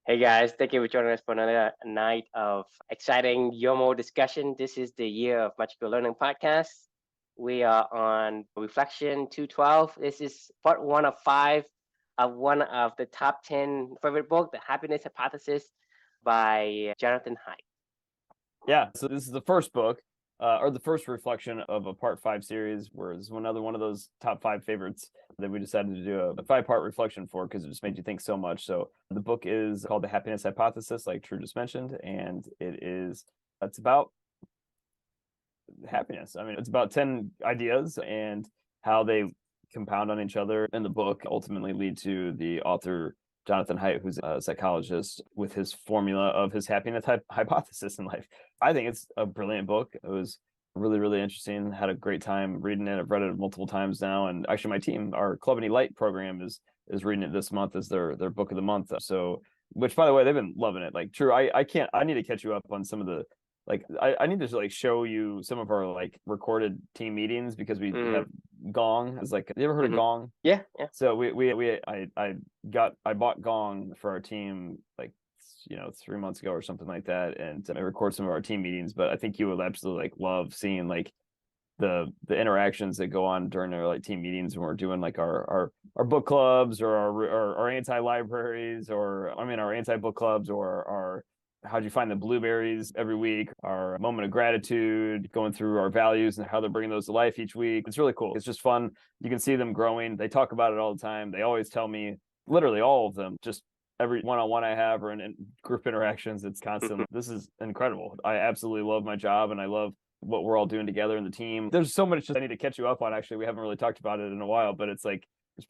Hey guys, thank you for joining us for another night of exciting YOMO discussion. This is the Year of Magical Learning podcast. We are on Reflection 212. This is part one of five of one of the top 10 favorite book, The Happiness Hypothesis by Jonathan Haidt. Yeah, so this is the first book, or the first reflection of a part five series, where it's another one of those top five favorites that we decided to do a five-part reflection for because it just made you think so much. So the book is called The Happiness Hypothesis, like True just mentioned, and it's about happiness. I mean, it's about 10 ideas and how they compound on each other in the book, ultimately lead to the author Jonathan Haidt, who's a psychologist, with his formula of his happiness hypothesis in life. I think it's a brilliant book. It was really, really interesting. Had a great time reading it. I've read it multiple times now. And actually my team, our Club and Light program is reading it this month as their book of the month. So, which by the way, they've been loving it. Like, True, I need to catch you up on some of the, like, I need to like show you some of our like recorded team meetings because we have Gong. It's like, you ever heard of Gong? Yeah. So I bought Gong for our team like 3 months ago or something like that, and I record some of our team meetings. But I think you would absolutely like love seeing like the interactions that go on during our like team meetings when we're doing like our book clubs or our anti-libraries, or I mean our anti-book clubs, or our how'd you find the blueberries every week, our moment of gratitude, going through our values and how they're bringing those to life each week. It's really cool. It's just fun. You can see them growing. They talk about it all the time. They always tell me, literally all of them, just every one-on-one I have or in group interactions, it's constant. This is incredible. I absolutely love my job and I love what we're all doing together in the team. There's so much I need to catch you up on. Actually, we haven't really talked about it in a while, but it's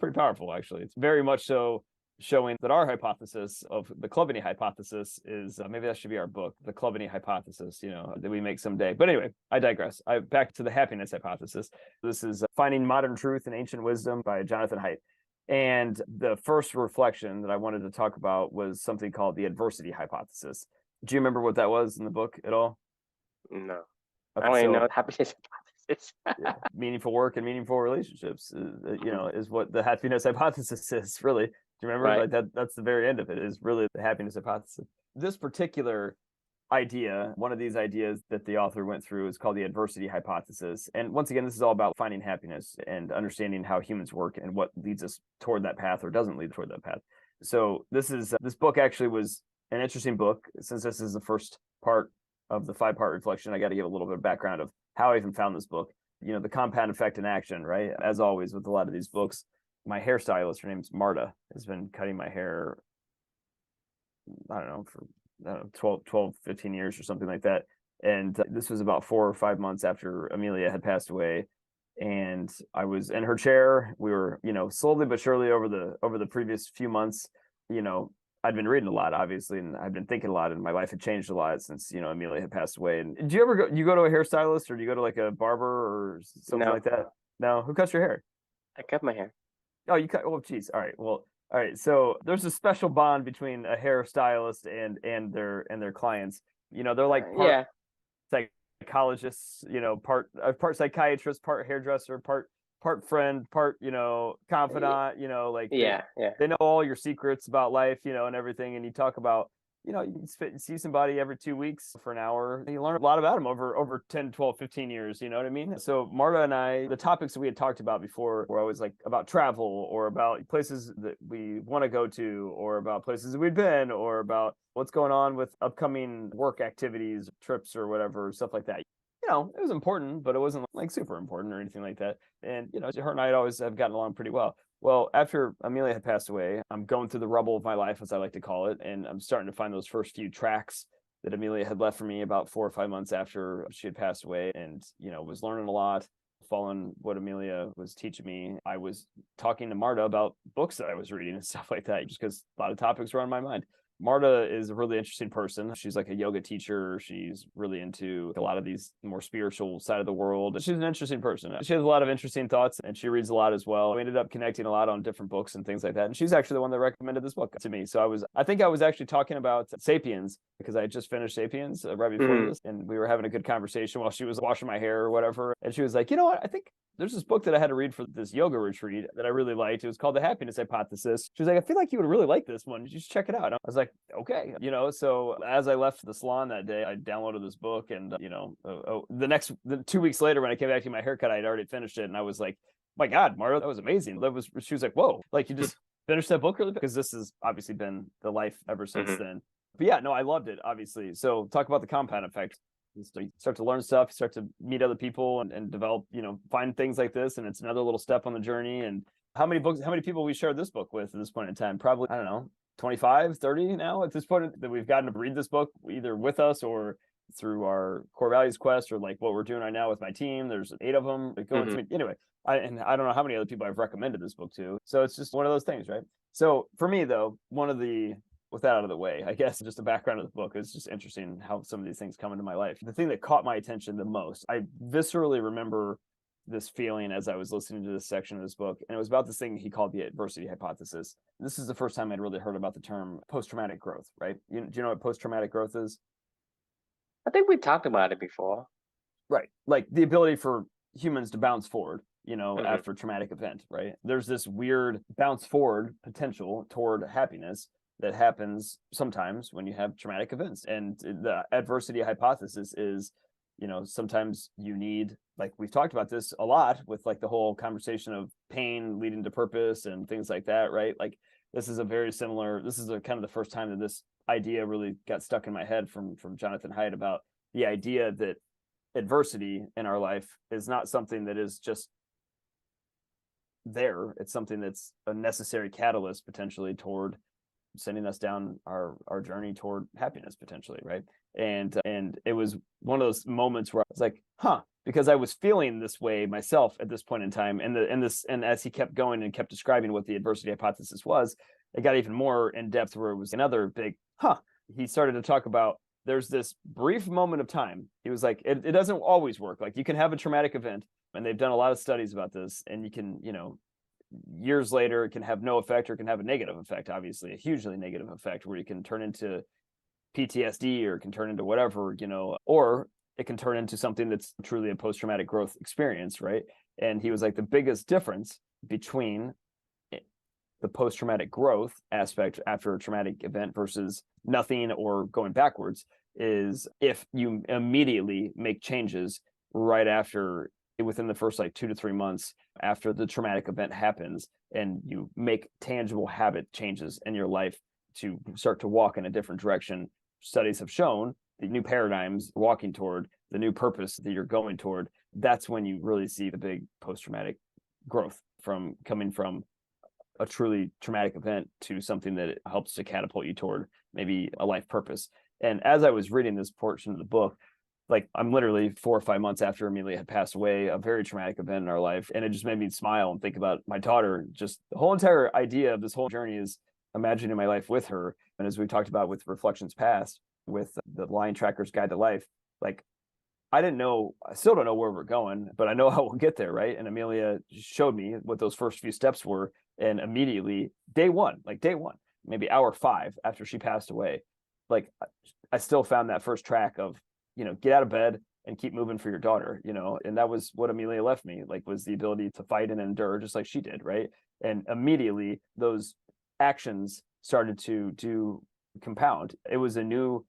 pretty powerful. Actually, it's very much so showing that our hypothesis of the Clubany hypothesis is maybe that should be our book, the Clubany hypothesis, that we make someday. But anyway, I digress. Back to the happiness hypothesis. This is Finding Modern Truth and Ancient Wisdom by Jonathan Haidt. And the first reflection that I wanted to talk about was something called the adversity hypothesis. Do you remember what that was in the book at all? No. Okay, I only know happiness hypothesis. Yeah, meaningful work and meaningful relationships, is what the happiness hypothesis is, really. Do you remember? Right. Like that's the very end of it, is really the happiness hypothesis. This particular idea, one of these ideas that the author went through, is called the adversity hypothesis. And once again, this is all about finding happiness and understanding how humans work and what leads us toward that path or doesn't lead toward that path. So this book actually was an interesting book. Since this is the first part of the five-part reflection, I got to give a little bit of background of how I even found this book. The compound effect in action, right? As always with a lot of these books, my hairstylist, her name's Marta, has been cutting my hair, I don't know, for 12, 15 years or something like that. And this was about 4 or 5 months after Amelia had passed away. And I was in her chair. We were, slowly but surely over the previous few months, I'd been reading a lot, obviously, and I'd been thinking a lot, and my life had changed a lot since, Amelia had passed away. And do you ever go to a hairstylist, or do you go to like a barber or something like that? No. Who cuts your hair? I cut my hair. Oh, you cut. Oh, geez. All right. Well, all right. So there's a special bond between a hairstylist and their clients. They're like part psychologists, part psychiatrist, part hairdresser, part friend, part confidant. They know all your secrets about life, and everything. And you talk about, you see somebody every 2 weeks for an hour. You learn a lot about them over 10, 12, 15 years. You know what I mean? So Marta and I, the topics that we had talked about before were always like about travel, or about places that we want to go to, or about places that we'd been, or about what's going on with upcoming work activities, trips, or whatever, stuff like that. It was important, but it wasn't like super important or anything like that. And, her and I always have gotten along pretty well. Well, after Amelia had passed away, I'm going through the rubble of my life, as I like to call it, and I'm starting to find those first few tracks that Amelia had left for me about 4 or 5 months after she had passed away, and, was learning a lot, following what Amelia was teaching me. I was talking to Marta about books that I was reading and stuff like that, just because a lot of topics were on my mind. Marta is a really interesting person. She's like a yoga teacher. She's really into a lot of these more spiritual side of the world. She's an interesting person. She has a lot of interesting thoughts, and she reads a lot as well. We ended up connecting a lot on different books and things like that. And she's actually the one that recommended this book to me. So I think I was actually talking about Sapiens, because I had just finished Sapiens right before this, and we were having a good conversation while she was washing my hair or whatever. And she was like, you know what? I think there's this book that I had to read for this yoga retreat that I really liked. It was called The Happiness Hypothesis. She was like, I feel like you would really like this one. You should check it out. I was like, okay. So as I left the salon that day, I downloaded this book, and, the 2 weeks later, when I came back to my haircut, I'd already finished it. And I was like, my God, Mario, that was amazing. She was like, whoa, like you just finished that book really? Because this has obviously been the life ever since then. But yeah, no, I loved it, obviously. So talk about the compound effect. You start to learn stuff, you start to meet other people and develop, find things like this. And it's another little step on the journey. And how many people we shared this book with at this point in time? Probably, I don't know, 25, 30 now at this point that we've gotten to read this book either with us or through our core values quest, or like what we're doing right now with my team. There's 8 of them. Anyway, I don't know how many other people I've recommended this book to. So it's just one of those things, right? So for me, though, with that out of the way, I guess just the background of the book, it's just interesting how some of these things come into my life. The thing that caught my attention the most, I viscerally remember this feeling as I was listening to this section of this book, and it was about this thing he called the adversity hypothesis. This is the first time I'd really heard about the term post-traumatic growth, right? Do you know what post-traumatic growth is? I think we talked about it before. Right. Like the ability for humans to bounce forward, after a traumatic event, right? There's this weird bounce forward potential toward happiness that happens sometimes when you have traumatic events. And the adversity hypothesis is, sometimes you need, like we've talked about this a lot with like the whole conversation of pain leading to purpose and things like that, right? Like this is kind of the first time that this idea really got stuck in my head from Jonathan Haidt about the idea that adversity in our life is not something that is just there. It's something that's a necessary catalyst potentially toward sending us down our journey toward happiness potentially, right? And it was one of those moments where I was like, because I was feeling this way myself at this point in time. And as he kept going and kept describing what the adversity hypothesis was, it got even more in depth where it was another big he started to talk about there's this brief moment of time. He was like, it doesn't always work. Like you can have a traumatic event, and they've done a lot of studies about this, and you can, years later, it can have no effect or it can have a negative effect, obviously, a hugely negative effect where you can turn into PTSD or it can turn into whatever, or it can turn into something that's truly a post-traumatic growth experience, right? And he was like, the biggest difference between the post-traumatic growth aspect after a traumatic event versus nothing or going backwards is if you immediately make changes right after, within the first like 2 to 3 months after the traumatic event happens, and you make tangible habit changes in your life to start to walk in a different direction. Studies have shown the new paradigms walking toward, the new purpose that you're going toward, that's when you really see the big post-traumatic growth from coming from a truly traumatic event to something that helps to catapult you toward maybe a life purpose. And as I was reading this portion of the book, like I'm literally 4 or 5 months after Amelia had passed away, a very traumatic event in our life. And it just made me smile and think about my daughter. Just the whole entire idea of this whole journey is imagining my life with her. And as we talked about with Reflections Past, with the Lion Tracker's Guide to Life, like I still don't know where we're going, but I know how we'll get there, right? And Amelia showed me what those first few steps were. And immediately, day one, maybe hour 5 after she passed away, like I still found that first track of, get out of bed and keep moving for your daughter, and that was what Amelia left me, like was the ability to fight and endure just like she did, right? And immediately those actions started to compound. It was a new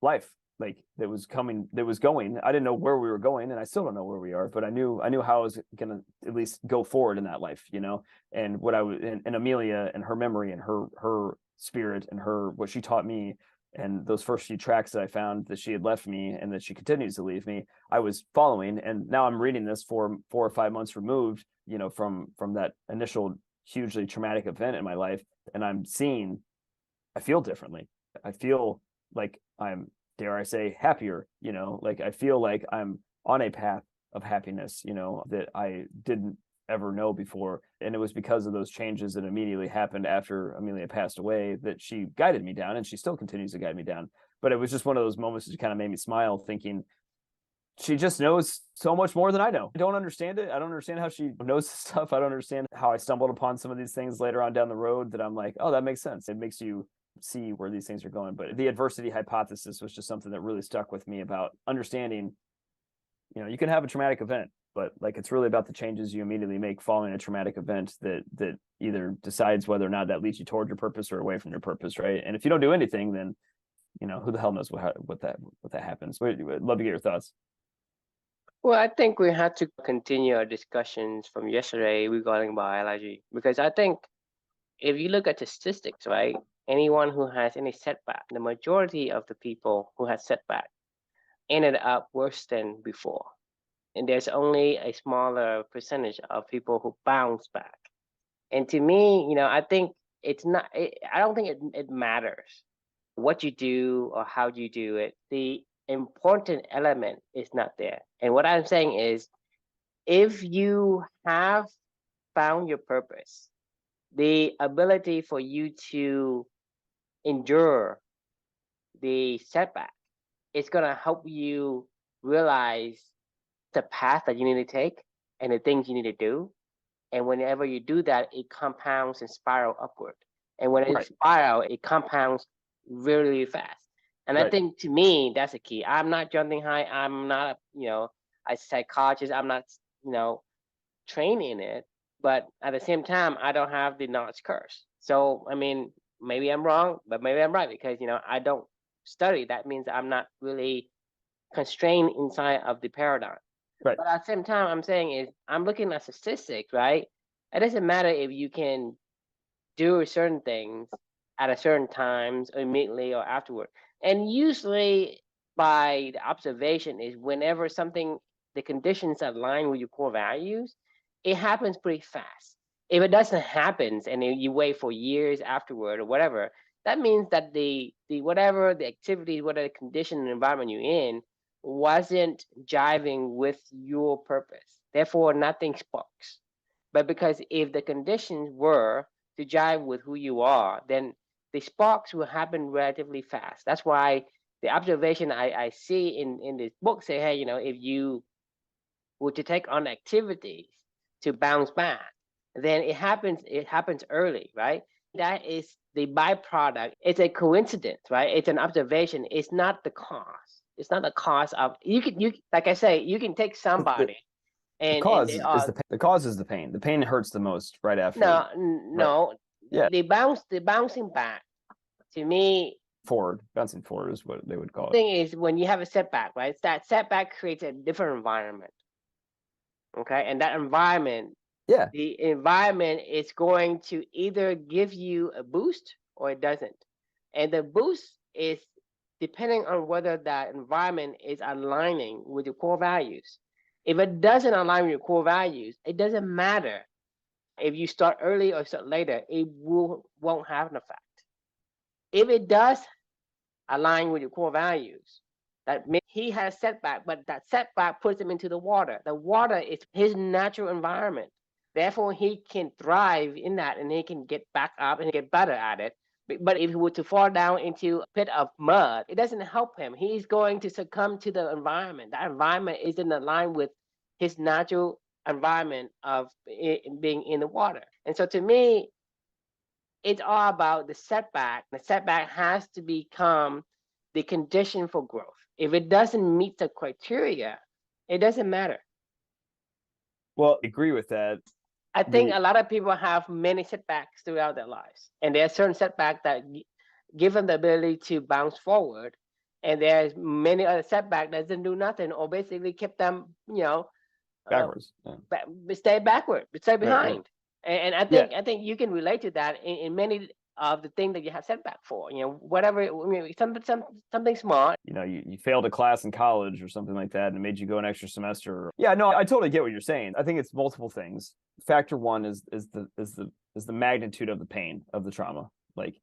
life, like that was going. I didn't know where we were going, and I still don't know where we are, but I knew how I was gonna at least go forward in that life, and what I was, and Amelia and her memory and her spirit and what she taught me, and those first few tracks that I found that she had left me and that she continues to leave me, I was following. And now I'm reading this 4 or 5 months removed, from that initial hugely traumatic event in my life, and I feel differently. I feel like I'm, dare I say, happier, like I feel like I'm on a path of happiness, that I didn't ever know before. And it was because of those changes that immediately happened after Amelia passed away that she guided me down, and she still continues to guide me down. But it was just one of those moments that kind of made me smile, thinking she just knows so much more than I know. I don't understand it. I don't understand how she knows this stuff. I don't understand how I stumbled upon some of these things later on down the road that I'm like, oh, that makes sense. It makes you see where these things are going. But the adversity hypothesis was just something that really stuck with me about understanding, you can have a traumatic event but like it's really about the changes you immediately make following a traumatic event that either decides whether or not that leads you toward your purpose or away from your purpose, right? And if you don't do anything, then who the hell knows what that happens. I'd love to get your thoughts. Well, I think we had to continue our discussions from yesterday regarding biology, because I think if you look at the statistics, right, anyone who has any setback, the majority of the people who had setback ended up worse than before. And there's only a smaller percentage of people who bounce back. And to me, I think I don't think it matters what you do or how you do it. The important element is not there. And what I'm saying is, if you have found your purpose, the ability for you to endure the setback is going to help you realize the path that you need to take and the things you need to do. And whenever you do that, it compounds and spiral upward. And when it spiral, it compounds really, really fast. And I think, to me, that's the key. I'm not Jonathan Haidt. I'm not, a psychologist. I'm not, trained in it. But at the same time, I don't have the knowledge curse. So, I mean, maybe I'm wrong, but maybe I'm right, because, I don't study. That means I'm not really constrained inside of the paradigm. Right. But at the same time, I'm saying is, I'm looking at statistics, right? It doesn't matter if you can do certain things at a certain times, or immediately or afterward. And usually, by the observation, is whenever the conditions align with your core values, it happens pretty fast. If it doesn't happen and you wait for years afterward or whatever, that means that the whatever the activity, whatever the condition and environment you're in, wasn't jiving with your purpose. Therefore, nothing sparks. But because if the conditions were to jive with who you are, then the sparks will happen relatively fast. That's why the observation I see in this book say, hey, if you were to take on activities to bounce back, then it happens early, right? That is the byproduct. It's a coincidence, right? It's an observation. It's not the cause. It's not the cause of you like I say, you can take somebody and the cause is the pain. The pain hurts the most right after. No. Yeah. The bouncing back, to me, bouncing forward is what they would call it. The thing is, when you have a setback, right? That setback creates a different environment. Okay, and that environment, the environment is going to either give you a boost or it doesn't. And the boost is depending on whether that environment is aligning with your core values. If it doesn't align with your core values, it doesn't matter if you start early or start later, it won't have an effect. If it does align with your core values, that means he has setback, but that setback puts him into the water. The water is his natural environment. Therefore, he can thrive in that, and he can get back up and get better at it. But if he were to fall down into a pit of mud, it doesn't help him. He's going to succumb to the environment. That environment isn't aligned with his natural environment of being in the water. And so, to me, it's all about the setback. The setback has to become the condition for growth. If it doesn't meet the criteria, it doesn't matter. Well, I agree with that. I think a lot of people have many setbacks throughout their lives, and there are certain setbacks that give them the ability to bounce forward, and there's many other setbacks that doesn't do nothing, or basically keep them, backwards, stay backward, stay behind. And I think you can relate to that in many of the things that you have setback for. Whatever, something small. You failed a class in college or something like that, and it made you go an extra semester. Yeah, no, I totally get what you're saying. I think it's multiple things. Factor one is the magnitude of the pain of the trauma. Like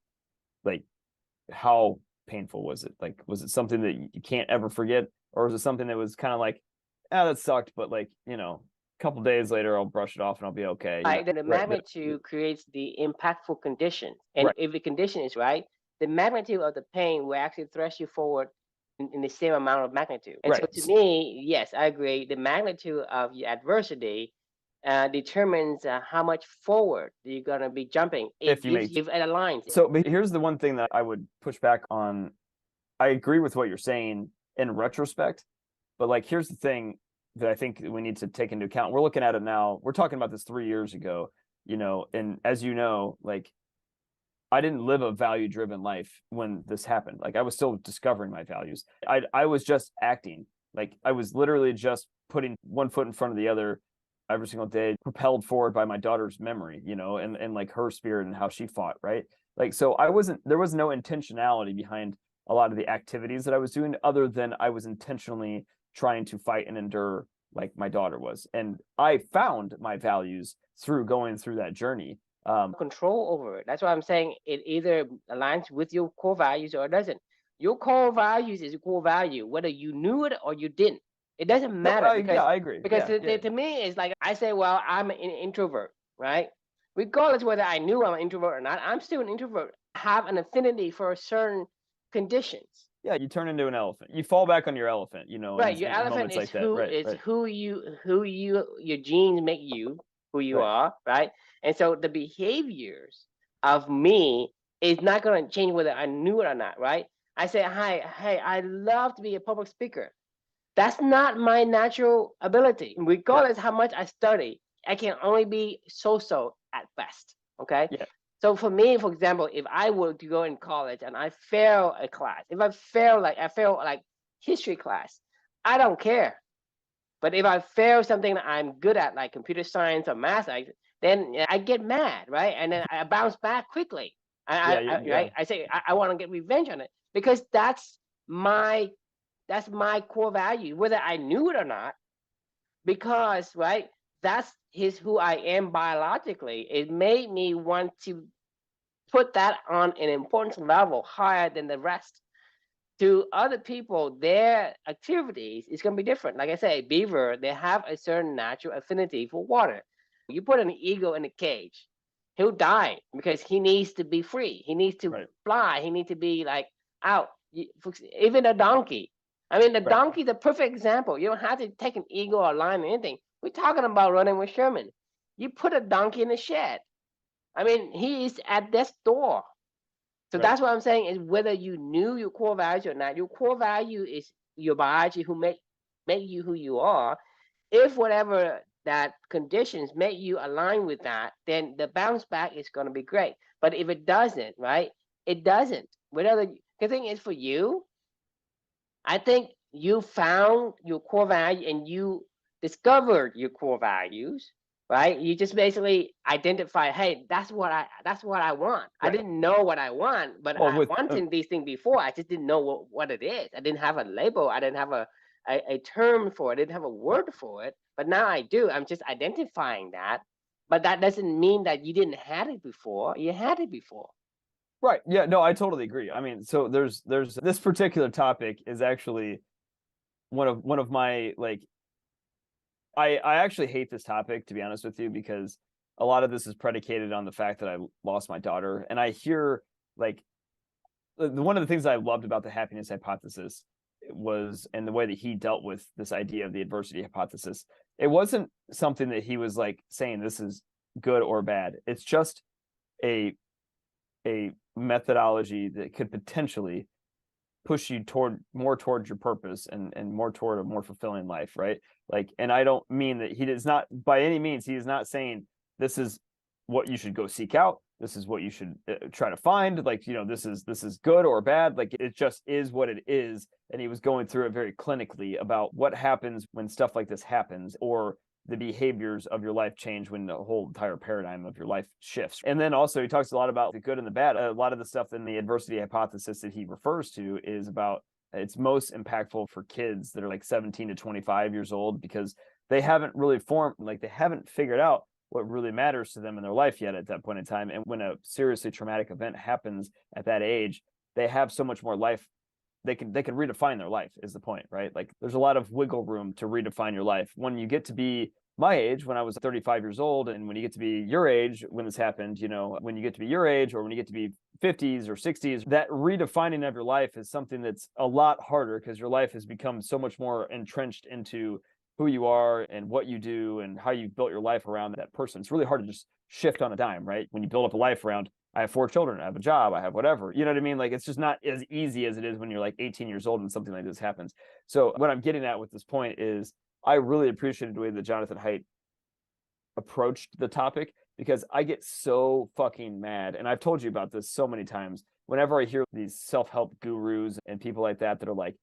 how painful was it? Like, was it something that you can't ever forget, or was it something that was kind of like, that sucked, but a couple days later I'll brush it off and I'll be okay. The magnitude creates the impactful condition, and if the condition is right, the magnitude of the pain will actually thrust you forward in the same amount of magnitude. And so, to me, yes, I agree. The magnitude of your adversity determines how much forward you're gonna be jumping if it aligns. So, but here's the one thing that I would push back on. I agree with what you're saying in retrospect, but here's the thing. that I think we need to take into account. We're looking at it now. We're talking about this 3 years ago, and as you know, like I didn't live a value-driven life when this happened. Like I was still discovering my values. I was just acting. Like I was literally just putting one foot in front of the other every single day, propelled forward by my daughter's memory, and like her spirit and how she fought, right? Like so there was no intentionality behind a lot of the activities that I was doing other than I was intentionally trying to fight and endure like my daughter was. And I found my values through going through that journey. Control over it. That's why I'm saying it either aligns with your core values or it doesn't. Your core values is your core value, whether you knew it or you didn't. It doesn't matter. I agree. Because to me, it's like I say, well, I'm an introvert, right? Regardless whether I knew I'm an introvert or not, I'm still an introvert. I have an affinity for certain conditions. Yeah, you turn into an elephant. You fall back on your elephant, Right, your elephant is who your genes make you who you are, right? And so the behaviors of me is not going to change whether I knew it or not, right? I say, hey, I love to be a public speaker. That's not my natural ability. Regardless how much I study, I can only be so-so at best, okay? Yeah. So for me, for example, if I were to go in college and I fail a class, if I fail like history class, I don't care. But if I fail something that I'm good at, like computer science or math, then I get mad, right? And then I bounce back quickly. Right? I say I want to get revenge on it because that's my core value, whether I knew it or not. Because right, that's who I am biologically. It made me want to put that on an importance level higher than the rest. To other people, their activities is going to be different. Like I say, beaver, they have a certain natural affinity for water. You put an eagle in a cage, he'll die because he needs to be free. He needs to fly. He needs to be like out. Even a donkey. I mean, the donkey is a perfect example. You don't have to take an eagle or a lion or anything. We're talking about running with Sherman. You put a donkey in a shed. I mean, he is at death's door. So that's what I'm saying is whether you knew your core value or not, your core value is your biology who make you who you are. If whatever that conditions make you align with that, then the bounce back is going to be great. But if it doesn't, right, it doesn't. Whatever the thing is for you, I think you found your core value and you discovered your core values, right? You just basically identify, hey, that's what I want. I didn't know what I want, but I wanted these things before. I just didn't know what it is. I didn't have a label. I didn't have a term for it. I didn't have a word for it. But now I do. I'm just identifying that. But that doesn't mean that you didn't have it before. You had it before. Right. Yeah, no, I totally agree. I mean, so there's this particular topic is actually one of my like I actually hate this topic, to be honest with you, because a lot of this is predicated on the fact that I lost my daughter. And I hear like one of the things I loved about the happiness hypothesis was, and the way that he dealt with this idea of the adversity hypothesis, it wasn't something that he was like saying this is good or bad. It's just a methodology that could potentially push you more towards your purpose and more toward a more fulfilling life, right? Like, and I don't mean that he does not, by any means, he is not saying this is what you should go seek out. This is what you should try to find. Like, this is good or bad. Like, it just is what it is. And he was going through it very clinically about what happens when stuff like this happens, or the behaviors of your life change when the whole entire paradigm of your life shifts. And then also he talks a lot about the good and the bad. A lot of the stuff in the adversity hypothesis that he refers to is about it's most impactful for kids that are like 17 to 25 years old, because they haven't really they haven't figured out what really matters to them in their life yet at that point in time. And when a seriously traumatic event happens at that age, they have so much more life. They can redefine their life is the point, right? Like there's a lot of wiggle room to redefine your life. When you get to be my age, when I was 35 years old, and when you get to be your age, when this happened, when you get to be your age, or when you get to be 50s or 60s, that redefining of your life is something that's a lot harder, because your life has become so much more entrenched into who you are and what you do and how you've built your life around that person. It's really hard to just shift on a dime, right? When you build up a life around, I have 4 children, I have a job, I have whatever, you know what I mean? Like, it's just not as easy as it is when you're like 18 years old and something like this happens. So what I'm getting at with this point is I really appreciated the way that Jonathan Haidt approached the topic, because I get so fucking mad. And I've told you about this so many times. Whenever I hear these self-help gurus and people like that are like,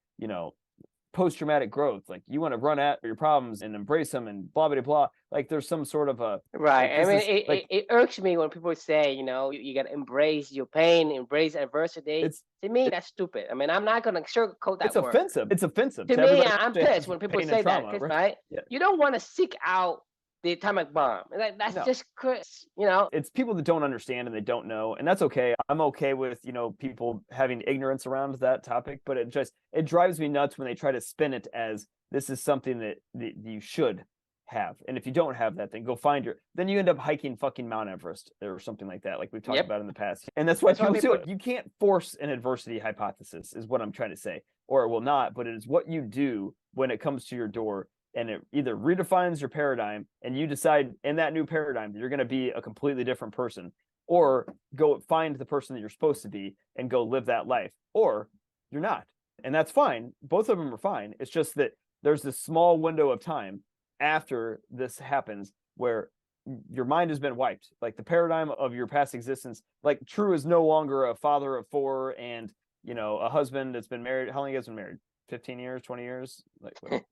post-traumatic growth, like you want to run at your problems and embrace them and blah, blah, blah. Like there's some sort of a, Right. like, I mean, it irks me when people say, you got to embrace your pain, embrace adversity. To me, that's stupid. I mean, I'm not going to sugarcoat that word. Offensive. It's offensive. To me, I'm pissed when people say that, right? Yeah. You don't want to seek out the atomic bomb. That's just Chris, It's people that don't understand and they don't know, and that's okay. I'm okay with, people having ignorance around that topic, but it drives me nuts when they try to spin it as this is something that you should have. And if you don't have that, then go find then you end up hiking fucking Mount Everest or something like that, like we've talked about in the past. And that's why people do it. You can't force an adversity hypothesis, is what I'm trying to say, or it will not, but it is what you do when it comes to your door. And it either redefines your paradigm and you decide in that new paradigm that you're going to be a completely different person, or go find the person that you're supposed to be and go live that life, or you're not. And that's fine. Both of them are fine. It's just that there's this small window of time after this happens where your mind has been wiped. Like the paradigm of your past existence, like True is no longer a father of 4 and, a husband that's been married. How long have you guys been married? 15 years, 20 years? Like what?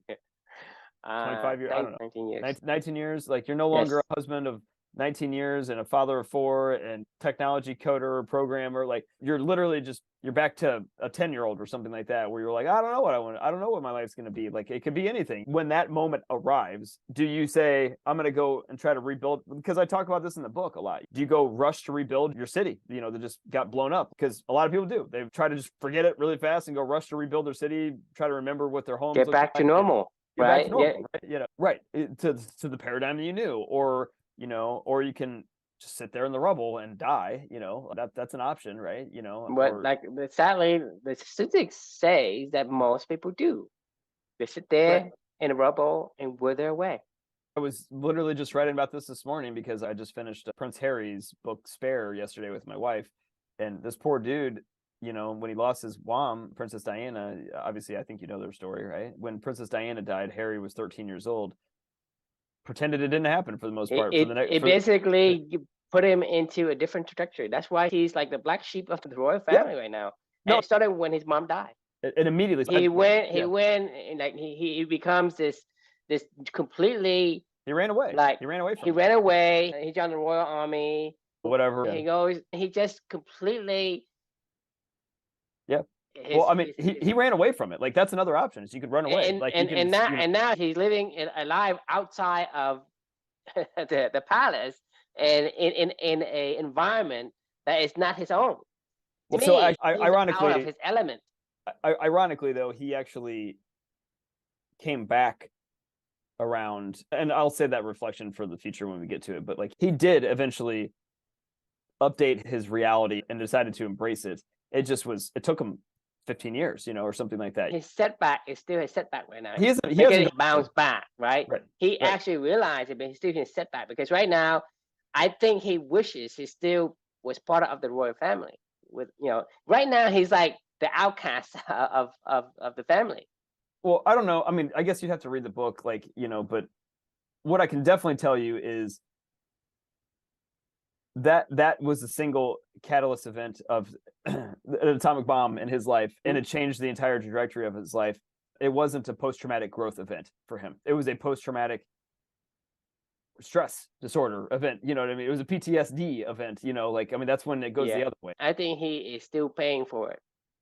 25 years, I don't know, 19 years. 19 years. Like you're no longer a husband of 19 years and a father of 4 and technology coder or programmer. Like you're literally you're back to a 10-year-old or something like that, where you're like, I don't know what I want. I don't know what my life's going to be. Like it could be anything. When that moment arrives, do you say, I'm going to go and try to rebuild? Because I talk about this in the book a lot. Do you go rush to rebuild your city, that just got blown up? Because a lot of people do. They try to just forget it really fast and go rush to rebuild their city, try to remember what their homes get back to normal. Right. Normal, right. To the paradigm that you knew, or you can just sit there in the rubble and die. That's an option, right? But sadly, the statistics say that most people do. They sit there in the rubble and wither away. I was literally just writing about this morning because I just finished Prince Harry's book Spare yesterday with my wife, and this poor dude. When he lost his mom, Princess Diana, obviously, I think you know their story, right? When Princess Diana died, Harry was 13 years old. Pretended it didn't happen for the most part. Basically put him into a different trajectory. That's why he's like the black sheep of the royal family right now. No, it started when his mom died. And immediately he went, and like he becomes this completely. He ran away. He ran away. He ran away. He joined the Royal Army. Whatever. He goes. He just completely. Yeah. Well, I mean, he ran away from it. Like that's another option. Is you could run away. And now he's living alive outside of the palace and in a environment that is not his own. Well, so ironically, out of his element. Ironically, though, he actually came back around, and I'll say that reflection for the future when we get to it. But like he did eventually update his reality and decided to embrace it. It took him 15 years, or something like that. His setback is still his setback right now. He hasn't bounced back, right? He actually realized it, but he's still in setback because right now, I think he wishes he still was part of the royal family. Right now he's like the outcast of the family. Well, I don't know. I mean, I guess you'd have to read the book, but what I can definitely tell you is that was a single catalyst event of an atomic bomb in his life, and it changed the entire trajectory of his life. It wasn't a post-traumatic growth event for him. It was a post-traumatic stress disorder event. You know what I mean? It was a PTSD event. That's when it goes the other way. I think he is still paying for it.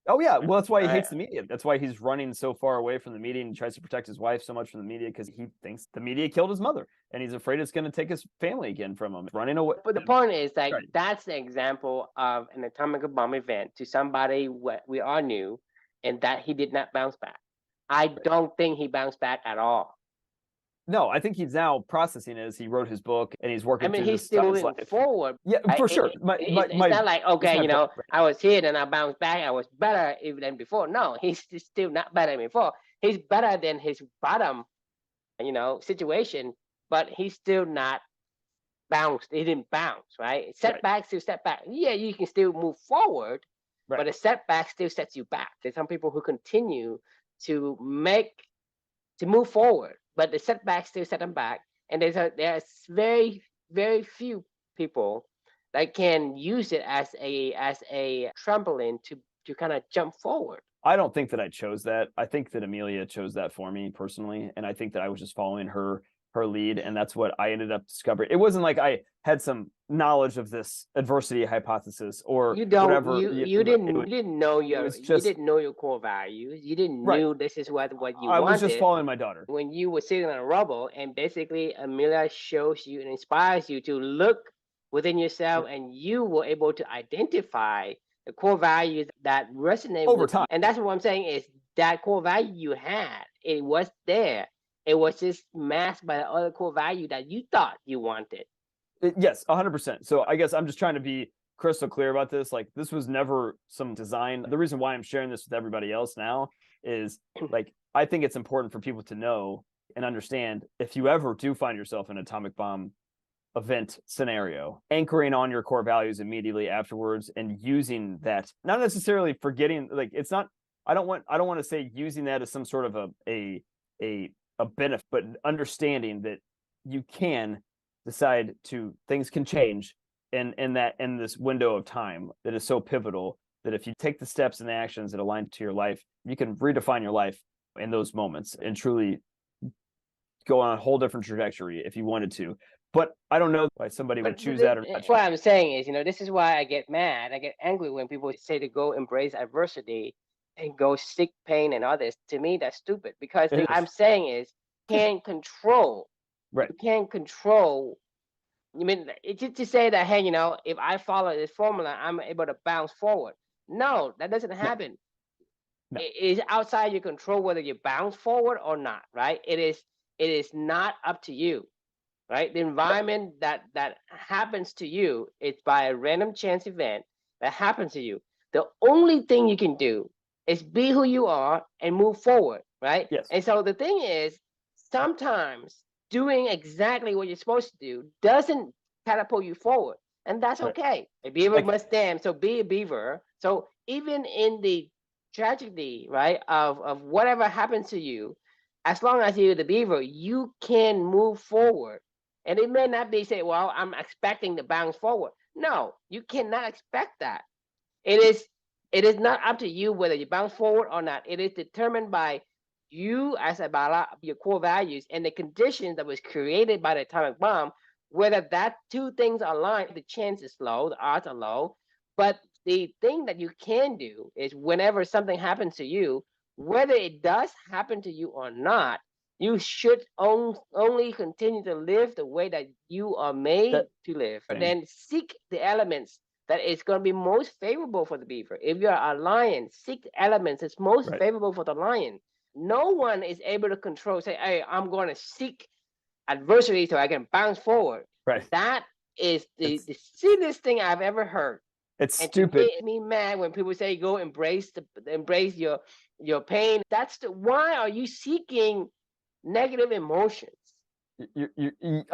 Oh yeah, well that's why he hates the media. That's why he's running so far away from the media and tries to protect his wife so much from the media, because he thinks the media killed his mother and he's afraid it's going to take his family again from him. Running away. But the point is, that's an example of an atomic bomb event to somebody what we all knew, and that he did not bounce back. I don't think he bounced back at all. No, I think he's now processing it as he wrote his book and he's working. He's still moving forward. Yeah, for sure. It's not like, okay, I was here and I bounced back. I was better even than before. No, he's still not better than before. He's better than his bottom, situation, but he's still not bounced. He didn't bounce, right? Setback still setback. Yeah, you can still move forward, but a setback still sets you back. There's some people who continue to move forward, but the setbacks still set them back. And there's very, very few people that can use it as a trampoline to kind of jump forward. I don't think that I chose that. I think that Amelia chose that for me personally, and I think that I was just following her lead, and that's what I ended up discovering. It wasn't like I had some knowledge of this adversity hypothesis or whatever. You didn't know your core values. You didn't know this is what you wanted. I was just following my daughter. When you were sitting on a rubble, and basically Amelia shows you and inspires you to look within yourself, and you were able to identify the core values that resonate over time. And that's what I'm saying is that core value you had, it was there. It was just masked by the other core value that you thought you wanted. Yes, 100%. So I guess I'm just trying to be crystal clear about this. Like, this was never some design. The reason why I'm sharing this with everybody else now is like, I think it's important for people to know and understand, if you ever do find yourself in an atomic bomb event scenario, anchoring on your core values immediately afterwards and using that, not necessarily forgetting, like, it's not, I don't want to say using that as some sort of a benefit, but understanding that you can decide to, things can change in this window of time that is so pivotal, that if you take the steps and the actions that align to your life, you can redefine your life in those moments and truly go on a whole different trajectory if you wanted to. But I don't know why somebody would choose that or not. What I'm saying is, this is why I get mad, I get angry when people say to go embrace adversity and go seek pain and others. To me, that's stupid, because what I'm saying is, can't control. Right. You can't control. You mean it's just to say that, hey, if I follow this formula, I'm able to bounce forward. No, that doesn't happen. No. It is outside your control whether you bounce forward or not, right? It is not up to you, right? The environment that happens to you, it's by a random chance event that happens to you. The only thing you can do is be who you are and move forward, right? Yes. And so the thing is, sometimes doing exactly what you're supposed to do doesn't catapult you forward, and that's okay. A beaver must dam, so be a beaver. So even in the tragedy, right, of whatever happens to you, as long as you're the beaver, you can move forward. And it may not be say, well, I'm expecting to bounce forward. No, you cannot expect that. It is not up to you whether you bounce forward or not. It is determined by you as about your core values and the conditions that was created by the atomic bomb. Whether that two things are aligned, the chance is low, the odds are low. But the thing that you can do is, whenever something happens to you, whether it does happen to you or not, you should only continue to live the way that you are made to live. But then seek the elements that is going to be most favorable for the beaver. If you're a lion, seek the elements that's most favorable for the lion. No one is able to control, say, hey, I'm going to seek adversity so I can bounce forward. Right. That is the silliest thing I've ever heard. It's stupid. It makes me mad when people say go embrace your pain. Why are you seeking negative emotions?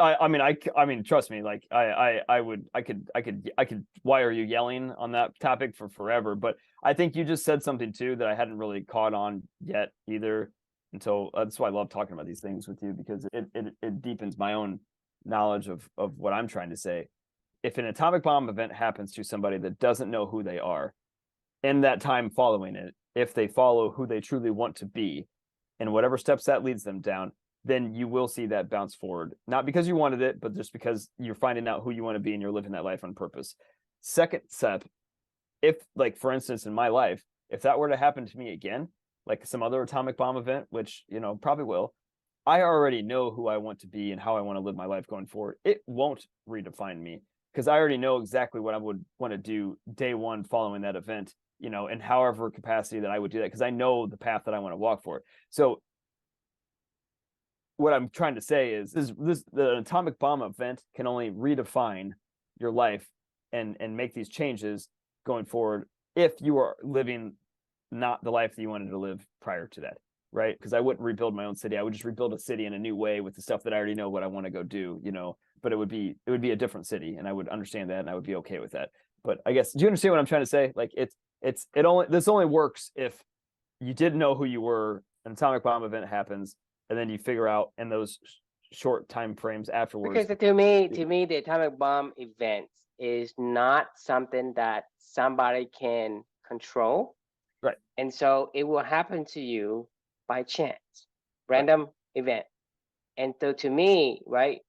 I mean, trust me. Like I could wire you yelling on that topic for forever. But I think you just said something too that I hadn't really caught on yet either. Until that's why I love talking about these things with you, because it deepens my own knowledge of what I'm trying to say. If an atomic bomb event happens to somebody that doesn't know who they are, in that time following it, if they follow who they truly want to be, and whatever steps that leads them down, then you will see that bounce forward. Not because you wanted it, but just because you're finding out who you want to be and you're living that life on purpose. Second step, if, like, for instance, in my life, if that were to happen to me again, like some other atomic bomb event, which, probably will, I already know who I want to be and how I want to live my life going forward. It won't redefine me, because I already know exactly what I would want to do day one following that event, in however capacity that I would do that, because I know the path that I want to walk for. So what I'm trying to say is the atomic bomb event can only redefine your life and make these changes going forward if you are living not the life that you wanted to live prior to that, right? Because I wouldn't rebuild my own city. I would just rebuild a city in a new way with the stuff that I already know what I want to go do, but it would be a different city, and I would understand that, and I would be okay with that. But I guess, do you understand what I'm trying to say? Like, this only works if you didn't know who you were, an atomic bomb event happens, and then you figure out in those short time frames afterwards. Because to me, the atomic bomb event is not something that somebody can control. Right. And so it will happen to you by chance, random event. And so to me, right,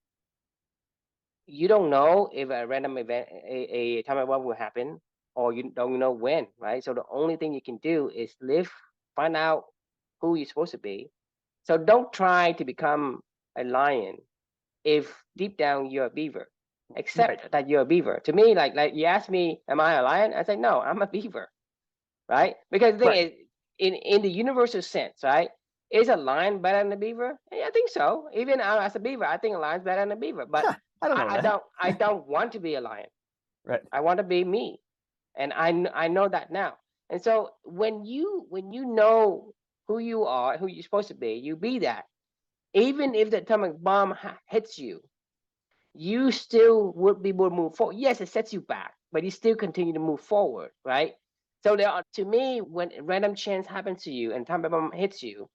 you don't know if a random event, a atomic bomb will happen, or you don't know when, right? So the only thing you can do is live, find out who you're supposed to be. So don't try to become a lion if deep down you're a beaver. Accept that you're a beaver. To me, like you asked me, am I a lion? I say no, I'm a beaver, right? Because the thing is, in the universal sense, right? Is a lion better than a beaver? Yeah, I think so. Even as a beaver, I think a lion's better than a beaver. But I don't know I don't want to be a lion. Right. I want to be me, and I know that now. And so when you know who you are, who you're supposed to be, you be that. Even if the atomic bomb hits you, you still would be able to move forward. Yes, it sets you back, but you still continue to move forward, right? So there are, to me, when random chance happens to you and atomic bomb hits you,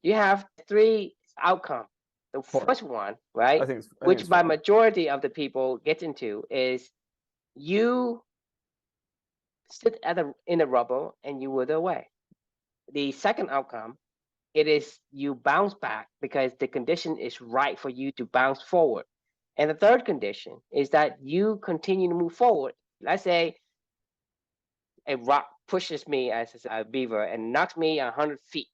you have three outcomes. The first one, right, which by majority of the people get into, is you sit in the rubble and you wither away. The second outcome, it is you bounce back because the condition is right for you to bounce forward. And the third condition is that you continue to move forward. Let's say a rock pushes me as a beaver and knocks me 100 feet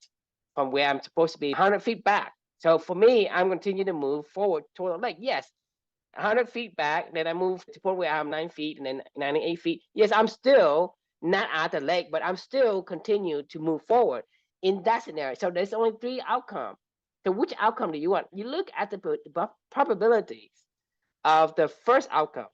from where I'm supposed to be, 100 feet back. So for me, I'm continuing to move forward toward the lake. Yes, 100 feet back, then I move to the point where I'm 9 feet and then 98 feet. Yes, I'm still not at the lake, but I'm still continue to move forward in that scenario. So there's only three outcomes. So which outcome do you want? You look at the probabilities of the first outcome,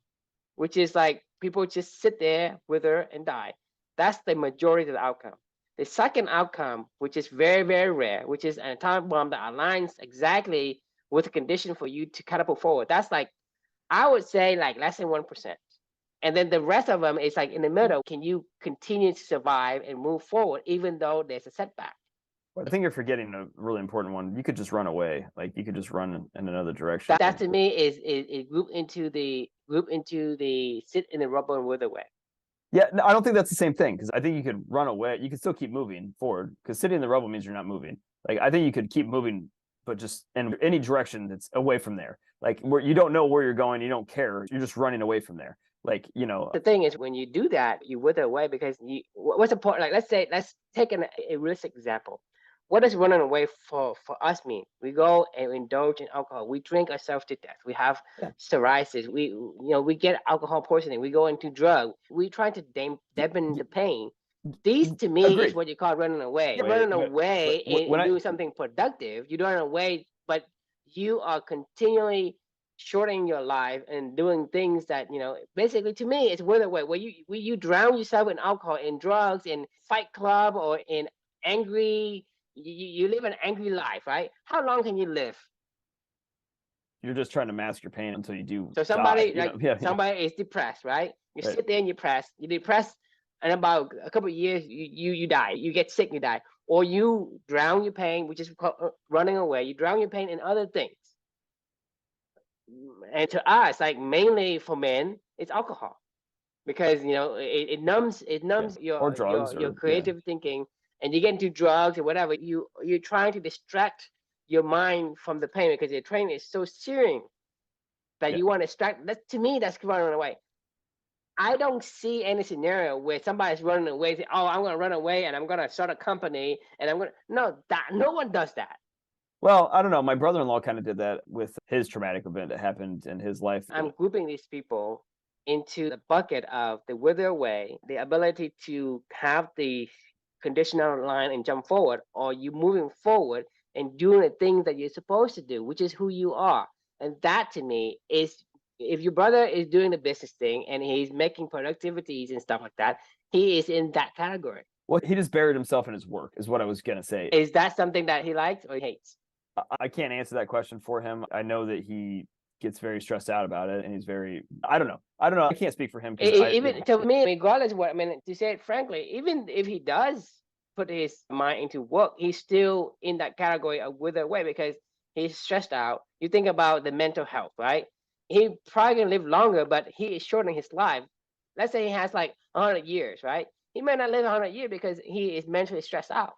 which is like people just sit there, wither, and die. That's the majority of the outcome. The second outcome, which is very, very rare, which is an atomic bomb that aligns exactly with the condition for you to catapult forward. That's like, I would say like less than 1%. And then the rest of them is like in the middle. Can you continue to survive and move forward even though there's a setback? I think you're forgetting a really important one. You could just run away. Like you could just run in another direction. That to me is group into the sit in the rubble and wither away. Yeah, no, I don't think that's the same thing, because I think you could run away. You could still keep moving forward, because sitting in the rubble means you're not moving. Like I think you could keep moving, but just in any direction that's away from there. Like where you don't know where you're going, you don't care. You're just running away from there. Like, you know. The thing is, when you do that, you wither away because what's the point? Like let's take a realistic example. What does running away for us mean? We go and indulge in alcohol. We drink ourselves to death. We have psoriasis. We get alcohol poisoning. We go into drug. We try to dampen the pain. These to me is what you call running away. You're running away and doing something productive. You're running away, but you are continually shortening your life and doing things that, basically to me it's wither away. Where you drown yourself in alcohol, in drugs, in Fight Club, or in angry. You live an angry life, right? How long can you live? You're just trying to mask your pain until you do. So somebody somebody is depressed, right? You sit there and you're depressed, and about a couple of years you die. You get sick, you die, or you drown your pain, which is called running away. You drown your pain in other things. And to us, like mainly for men, it's alcohol, because it numbs your creative thinking. And you get into drugs or whatever, you're trying to distract your mind from the pain because your pain is so searing that you want to distract. To me, that's running away. I don't see any scenario where somebody's running away. Say, "Oh, I'm going to run away and I'm going to start a company and I'm going to." No one does that. Well, I don't know. My brother-in-law kind of did that with his traumatic event that happened in his life. I'm grouping these people into the bucket of the wither away, the ability to have the conditional line and jump forward, or you moving forward and doing the things that you're supposed to do, which is who you are. And that to me is, if your brother is doing the business thing and he's making productivities and stuff like that, he is in that category. Well, he just buried himself in his work is what I was going to say. Is that something that he likes or hates? I can't answer that question for him. I know that he gets very stressed out about it, and he's very, I don't know. I can't speak for him. To me, regardless of what, to say it frankly, even if he does put his mind into work, he's still in that category of wither away, because he's stressed out. You think about the mental health, right? He probably gonna live longer, but he is shortening his life. Let's say he has like 100 years, right? He may not live 100 years because he is mentally stressed out.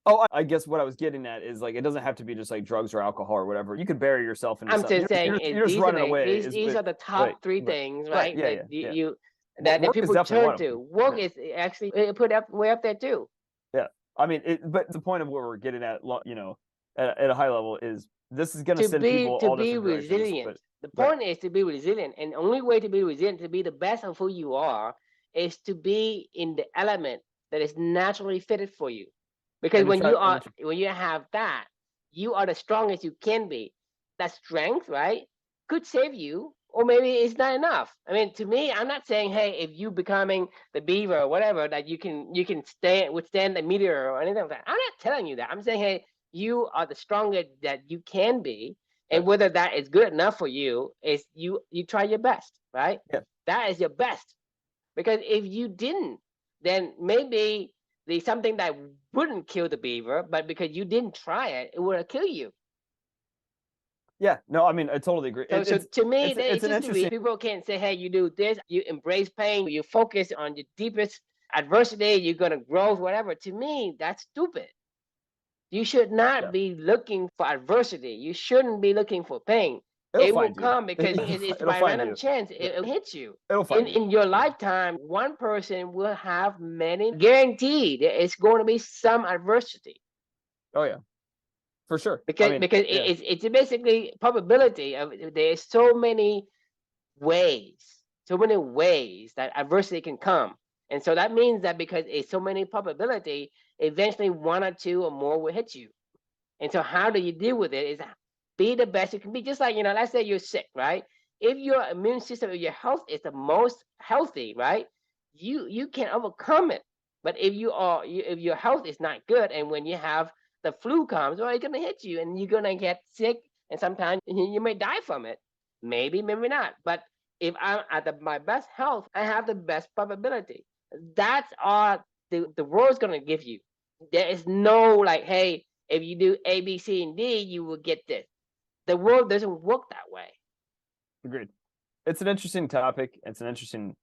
Oh, I guess what I was getting at is like it doesn't have to be just like drugs or alcohol or whatever. You could bury yourself into I'm something. just saying You're just running away. these are the top three things, Right, right? yeah, That yeah, yeah. you Work that is people definitely one turn of to. them. Work Yeah. is actually put up way up there too. Yeah, I mean, but the point of what we're getting at, at a high level is this is going to send people all Be different directions. resilient. But The point is to be resilient, and the only way to be resilient, to be the best of who you are, is to be in the element that is naturally fitted for you. Because when you have that, you are the strongest you can be. That strength, right, could save you, or maybe it's not enough. I mean, to me, I'm not saying, hey, if you becoming the beaver or whatever, that you can withstand the meteor or anything like that. I'm not telling you that. I'm saying, hey, you are the strongest that you can be, and whether that is good enough for you is you try your best, right? Yeah. That is your best. Because if you didn't, then maybe there's something that wouldn't kill the beaver, but because you didn't try it, it would kill you. Yeah, no, I mean, I totally agree. So to me, it's an interesting. People can't say, hey, you do this, you embrace pain, you focus on your deepest adversity, you're gonna grow, whatever. To me, that's stupid. You should not be looking for adversity. You shouldn't be looking for pain. It'll It will find you. come because it's by random chance. It hits you. It'll find you. In your lifetime, one person will have many. Guaranteed, it's going to be some adversity. Oh yeah, for sure. Because it's basically probability of there's so many ways that adversity can come. And so that means that because it's so many probability, eventually one or two or more will hit you. And so how do you deal with it is be the best you can be. Just like, let's say you're sick, right? If your immune system, if your health is the most healthy, right? You can overcome it. But if your health is not good, and when you have the flu comes, well, it's gonna hit you and you're gonna get sick, and sometimes you may die from it. Maybe, maybe not. But if I'm at my best health, I have the best probability. That's all the world's gonna give you. There is no like, hey, if you do A, B, C, and D, you will get this. The world doesn't work that way. Agreed. It's an interesting topic. It's an interesting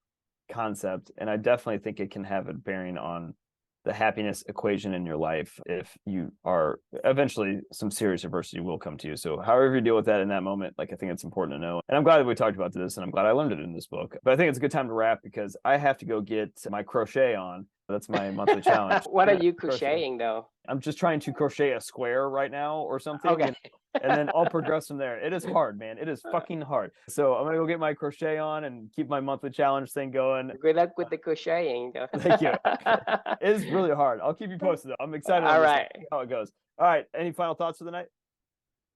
concept, and I definitely think it can have a bearing on the happiness equation in your life if you are eventually some serious adversity will come to you. So however you deal with that in that moment, like I think it's important to know. And I'm glad that we talked about this, and I'm glad I learned it in this book. But I think it's a good time to wrap because I have to go get my crochet on. That's my monthly challenge. What are you crocheting though? I'm just trying to crochet a square right now or something. Okay. And then I'll progress from there. It is hard, man. It is fucking hard. So I'm gonna go get my crochet on and keep my monthly challenge thing going. Good luck with the crocheting. Thank you. It is really hard. I'll keep you posted though. I'm excited. All right. How it goes. All right. Any final thoughts for the night?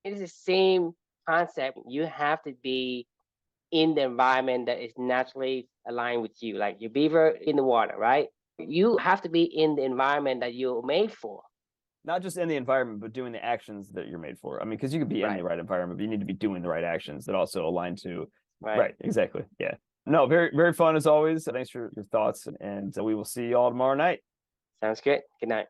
It is the same concept. You have to be in the environment that is naturally aligned with you. Like your beaver in the water, right? You have to be in the environment that you're made for. Not just in the environment, but doing the actions that you're made for. I mean, because you could be in the right environment, but you need to be doing the right actions that also align to. Right. Exactly. Yeah. No, very, very fun as always. Thanks for your thoughts. And we will see you all tomorrow night. Sounds good. Good night.